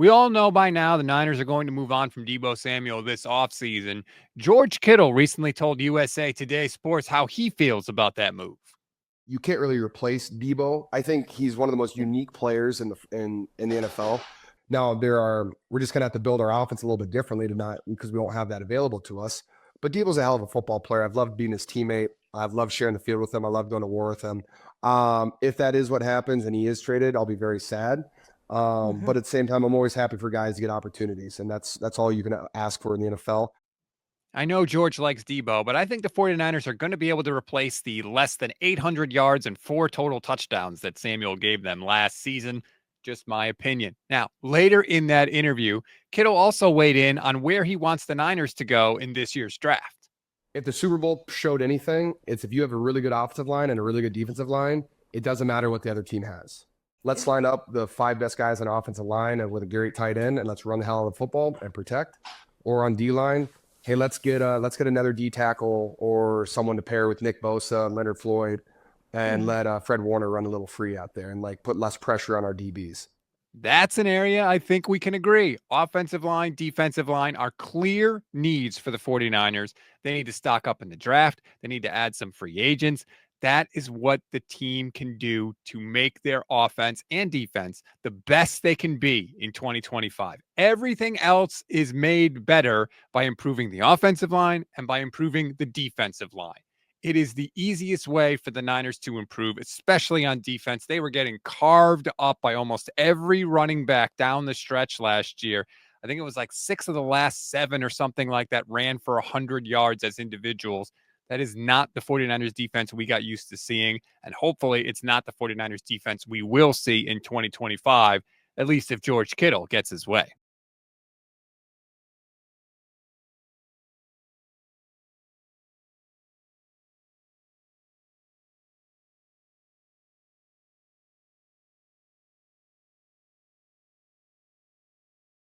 We all know by now the Niners are going to move on from Deebo Samuel this offseason. George Kittle recently told USA Today Sports how he feels about that move. You can't really replace Deebo. I think he's one of the most unique players in the NFL. Now we're just gonna have to build our offense a little bit differently to not because we won't have that available to us. But Deebo's a hell of a football player. I've loved being his teammate. I've loved sharing the field with him. I love going to war with him. If that is what happens and he is traded, I'll be very sad. But at the same time, I'm always happy for guys to get opportunities, and that's all you can ask for in the NFL. I know George likes Deebo, but I think the 49ers are going to be able to replace the less than 800 yards and 4 total touchdowns that Samuel gave them last season. Just my opinion. Now, later in that interview, Kittle also weighed in on where he wants the Niners to go in this year's draft. If the Super Bowl showed anything, it's if you have a really good offensive line and a really good defensive line, it doesn't matter what the other team has. Let's line up the 5 best guys on offensive line and with a great tight end, and let's run the hell out of the football and protect. Or on D line, hey, let's get another D tackle or someone to pair with Nick Bosa and Leonard Floyd, and let Fred Warner run a little free out there and like put less pressure on our DBs. That's an area I think we can agree. Offensive line, defensive line are clear needs for the 49ers. They need to stock up in the draft. They need to add some free agents. That is what the team can do to make their offense and defense the best they can be in 2025. Everything else is made better by improving the offensive line and by improving the defensive line. It is the easiest way for the Niners to improve, especially on defense. They were getting carved up by almost every running back down the stretch last year. I think it was like 6 of the last 7 or something like that ran for 100 yards as individuals. That is not the 49ers defense we got used to seeing. And hopefully it's not the 49ers defense we will see in 2025, at least if George Kittle gets his way.